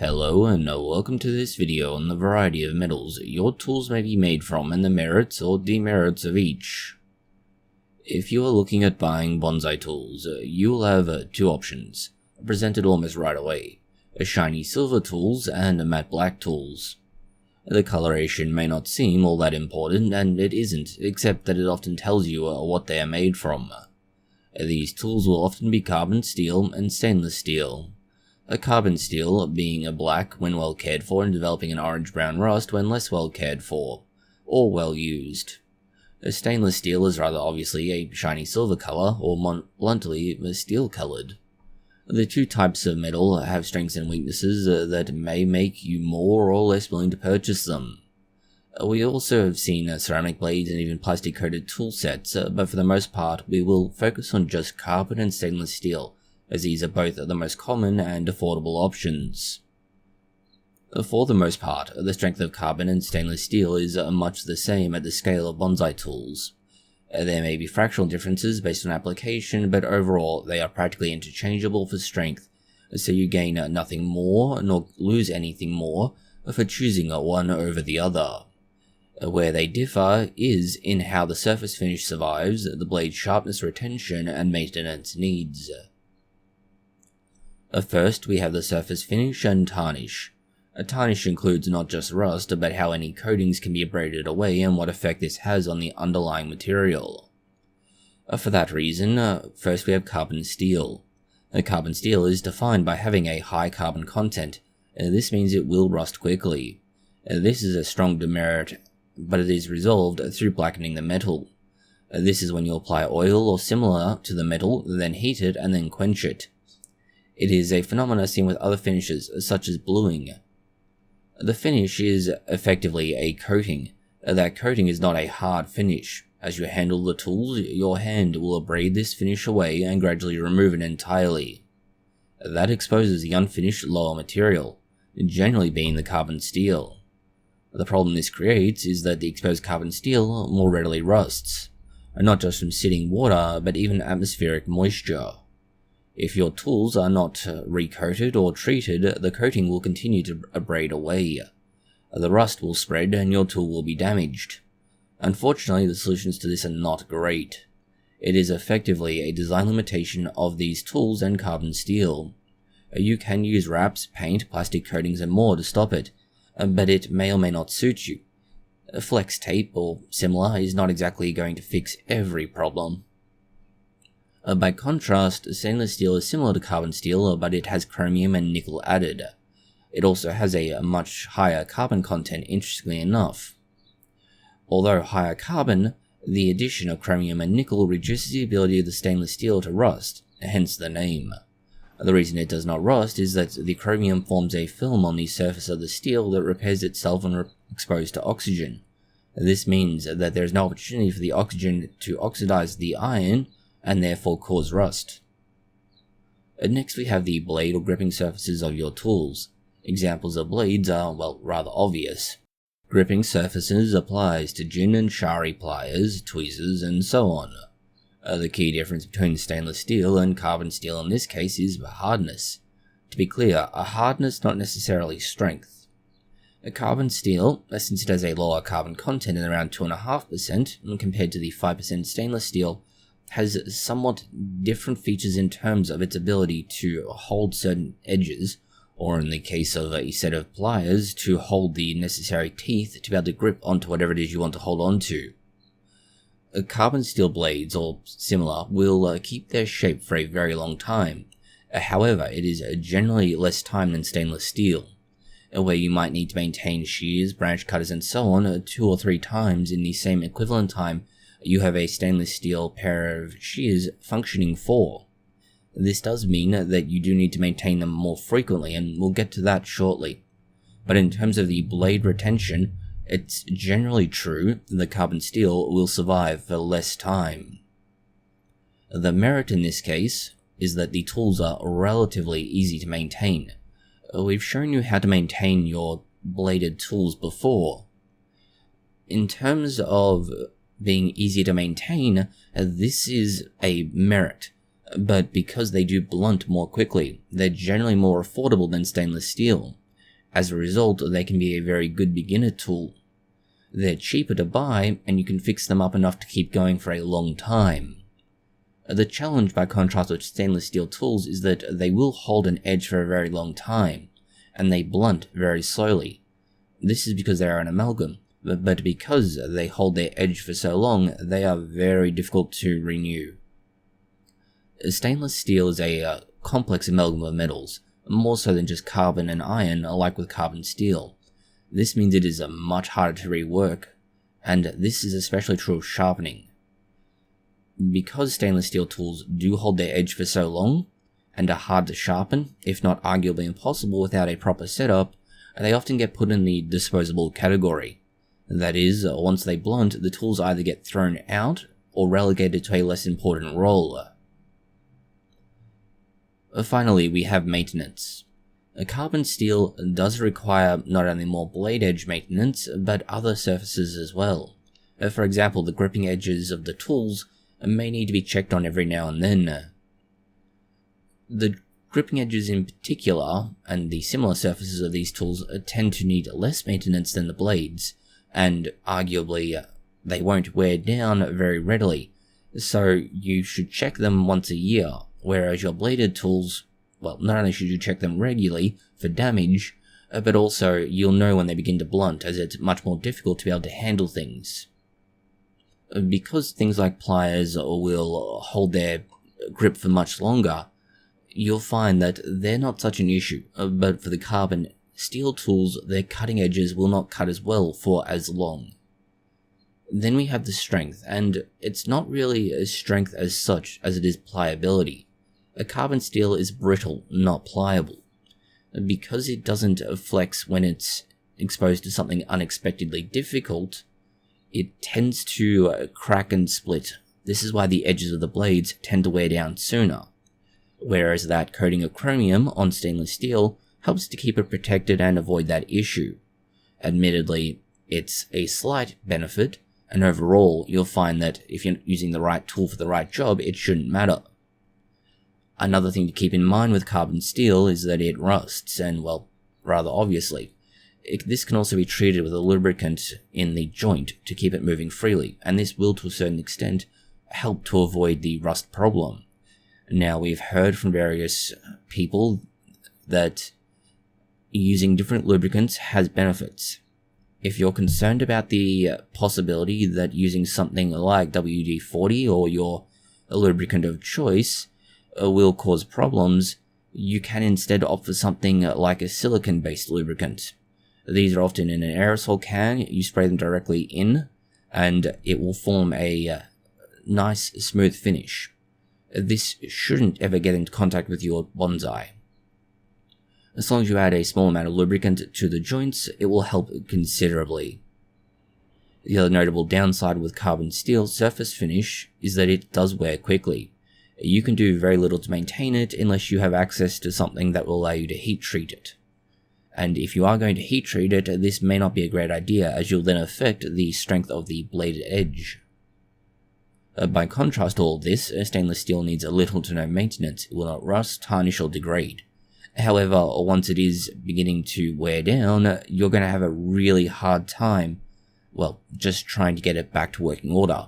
Hello and welcome to this video on the variety of metals your tools may be made from and the merits or demerits of each. If you are looking at buying bonsai tools, you will have two options, presented almost right away, shiny silver tools and matte black tools. The coloration may not seem all that important, and it isn't, except that it often tells you what they are made from. These tools will often be carbon steel and stainless steel. A carbon steel being a black when well cared for and developing an orange-brown rust when less well cared for, or well used. A stainless steel is rather obviously a shiny silver color, or bluntly steel colored. The two types of metal have strengths and weaknesses that may make you more or less willing to purchase them. We also have seen ceramic blades and even plastic coated tool sets, but for the most part we will focus on just carbon and stainless steel, as these are both the most common and affordable options. For the most part, the strength of carbon and stainless steel is much the same at the scale of bonsai tools. There may be fractional differences based on application, but overall they are practically interchangeable for strength, so you gain nothing more nor lose anything more for choosing one over the other. Where they differ is in how the surface finish survives, the blade's sharpness retention, and maintenance needs. First, we have the surface finish and tarnish. A tarnish includes not just rust, but how any coatings can be abraded away and what effect this has on the underlying material. For that reason, first we have carbon steel. Carbon steel is defined by having a high carbon content. This means it will rust quickly. This is a strong demerit, but it is resolved through blackening the metal. This is when you apply oil or similar to the metal, then heat it and then quench it. It is a phenomenon seen with other finishes, such as bluing. The finish is effectively a coating. That coating is not a hard finish. As you handle the tools, your hand will abrade this finish away and gradually remove it entirely. That exposes the unfinished lower material, generally being the carbon steel. The problem this creates is that the exposed carbon steel more readily rusts, not just from sitting water, but even atmospheric moisture. If your tools are not recoated or treated, the coating will continue to abrade away. The rust will spread and your tool will be damaged. Unfortunately, the solutions to this are not great. It is effectively a design limitation of these tools and carbon steel. You can use wraps, paint, plastic coatings and more to stop it, but it may or may not suit you. Flex tape or similar is not exactly going to fix every problem. By contrast, stainless steel is similar to carbon steel, but it has chromium and nickel added. It also has a much higher carbon content, interestingly enough. Although higher carbon, the addition of chromium and nickel reduces the ability of the stainless steel to rust, hence the name. The reason it does not rust is that the chromium forms a film on the surface of the steel that repairs itself when exposed to oxygen. This means that there is no opportunity for the oxygen to oxidize the iron, and therefore cause rust. Next we have the blade or gripping surfaces of your tools. Examples of blades are, well, rather obvious. Gripping surfaces applies to gin and shari pliers, tweezers, and so on. The key difference between stainless steel and carbon steel in this case is hardness. To be clear, a hardness, not necessarily strength. A carbon steel, since it has a lower carbon content at around 2.5% compared to the 5% stainless steel, has somewhat different features in terms of its ability to hold certain edges, or in the case of a set of pliers, to hold the necessary teeth to be able to grip onto whatever it is you want to hold onto. Carbon steel blades, or similar, will keep their shape for a very long time. However, it is generally less time than stainless steel, where you might need to maintain shears, branch cutters, and so on 2 or 3 times in the same equivalent time you have a stainless steel pair of shears functioning for. This does mean that you do need to maintain them more frequently, and we'll get to that shortly. But in terms of the blade retention, it's generally true that the carbon steel will survive for less time. The merit in this case is that the tools are relatively easy to maintain. We've shown you how to maintain your bladed tools before. In terms of being easy to maintain, this is a merit, but because they do blunt more quickly, they're generally more affordable than stainless steel. As a result, they can be a very good beginner tool. They're cheaper to buy, and you can fix them up enough to keep going for a long time. The challenge, by contrast with stainless steel tools, is that they will hold an edge for a very long time, and they blunt very slowly. This is because they are an amalgam, but because they hold their edge for so long, they are very difficult to renew. Stainless steel is a complex amalgam of metals, more so than just carbon and iron, like with carbon steel. This means it is much harder to rework, and this is especially true of sharpening. Because stainless steel tools do hold their edge for so long, and are hard to sharpen, if not arguably impossible without a proper setup, they often get put in the disposable category. That is, once they blunt, the tools either get thrown out or relegated to a less important role. Finally, we have maintenance. Carbon steel does require not only more blade edge maintenance, but other surfaces as well. For example, the gripping edges of the tools may need to be checked on every now and then. The gripping edges in particular, and the similar surfaces of these tools, tend to need less maintenance than the blades, and arguably they won't wear down very readily, so you should check them once a year, whereas your bladed tools, well, not only should you check them regularly for damage, but also you'll know when they begin to blunt, as it's much more difficult to be able to handle things. Because things like pliers will hold their grip for much longer, you'll find that they're not such an issue, but for the carbon steel tools, their cutting edges will not cut as well for as long. Then we have the strength, and it's not really a strength as such as it is pliability. A carbon steel is brittle, not pliable. Because it doesn't flex when it's exposed to something unexpectedly difficult, it tends to crack and split. This is why the edges of the blades tend to wear down sooner, whereas that coating of chromium on stainless steel helps to keep it protected and avoid that issue. Admittedly, it's a slight benefit, and overall you'll find that if you're using the right tool for the right job, it shouldn't matter. Another thing to keep in mind with carbon steel is that it rusts, and well, rather obviously. This can also be treated with a lubricant in the joint to keep it moving freely, and this will to a certain extent help to avoid the rust problem. Now, we've heard from various people that using different lubricants has benefits. If you're concerned about the possibility that using something like WD-40 or your lubricant of choice will cause problems, you can instead opt for something like a silicone-based lubricant. These are often in an aerosol can. You spray them directly in, and it will form a nice, smooth finish. This shouldn't ever get into contact with your bonsai. As long as you add a small amount of lubricant to the joints, it will help considerably. The other notable downside with carbon steel surface finish is that it does wear quickly. You can do very little to maintain it unless you have access to something that will allow you to heat treat it. And if you are going to heat treat it, this may not be a great idea, as you'll then affect the strength of the bladed edge. By contrast to all this, stainless steel needs little to no maintenance. It will not rust, tarnish, or degrade. However, once it is beginning to wear down, you're going to have a really hard time, well, just trying to get it back to working order.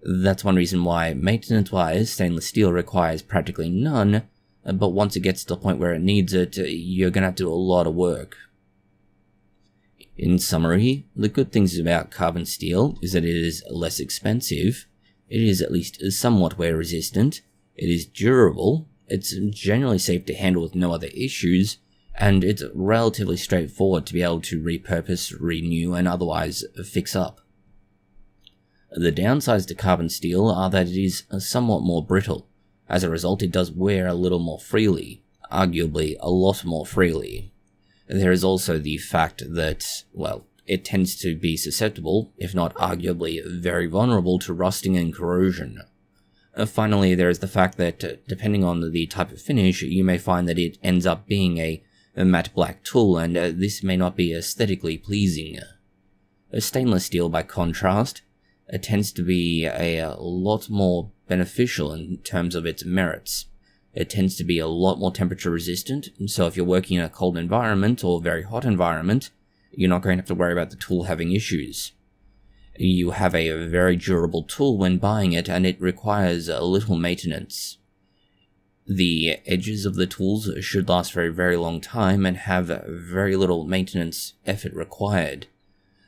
That's one reason why, maintenance-wise, stainless steel requires practically none, but once it gets to the point where it needs it, you're going to have to do a lot of work. In summary, the good things about carbon steel is that it is less expensive, it is at least somewhat wear resistant, it is durable, it's generally safe to handle with no other issues, and it's relatively straightforward to be able to repurpose, renew, and otherwise fix up. The downsides to carbon steel are that it is somewhat more brittle. As a result, it does wear a little more freely, arguably a lot more freely. There is also the fact that, well, it tends to be susceptible, if not arguably very vulnerable to rusting and corrosion. Finally, there is the fact that, depending on the type of finish, you may find that it ends up being a matte black tool, and this may not be aesthetically pleasing. Stainless steel, by contrast, tends to be a lot more beneficial in terms of its merits. It tends to be a lot more temperature resistant, so if you're working in a cold environment or very hot environment, you're not going to have to worry about the tool having issues. You have a very durable tool when buying it, and it requires little maintenance. The edges of the tools should last for a very long time and have very little maintenance effort required.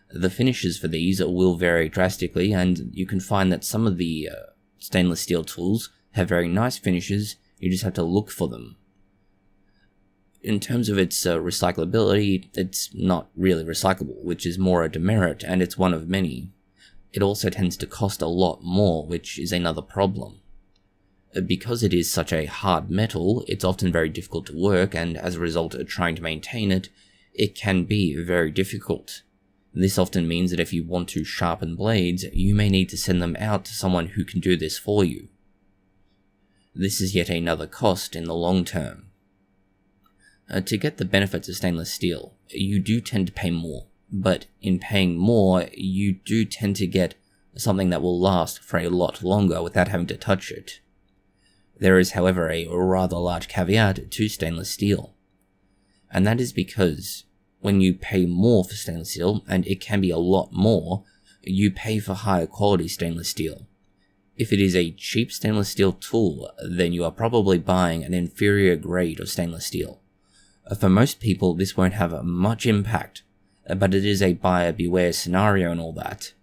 The finishes for these will vary drastically, and you can find that some of the stainless steel tools have very nice finishes. You just have to look for them. In terms of its recyclability, it's not really recyclable, which is more a demerit, and it's one of many. It also tends to cost a lot more, which is another problem. Because it is such a hard metal, it's often very difficult to work, and as a result of trying to maintain it, it can be very difficult. This often means that if you want to sharpen blades, you may need to send them out to someone who can do this for you. This is yet another cost in the long term. To get the benefits of stainless steel, you do tend to pay more, but in paying more, you do tend to get something that will last for a lot longer without having to touch it. There is, however, a rather large caveat to stainless steel, and that is because when you pay more for stainless steel, and it can be a lot more, you pay for higher quality stainless steel. If it is a cheap stainless steel tool, then you are probably buying an inferior grade of stainless steel. For most people, this won't have much impact, but it is a buyer beware scenario and all that.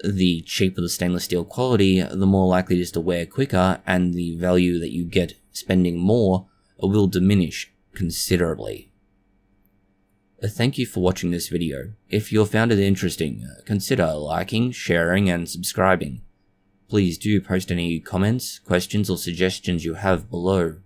The cheaper the stainless steel quality, the more likely it is to wear quicker, and the value that you get spending more will diminish considerably. Thank you for watching this video. If you found it interesting, consider liking, sharing, and subscribing. Please do post any comments, questions, or suggestions you have below.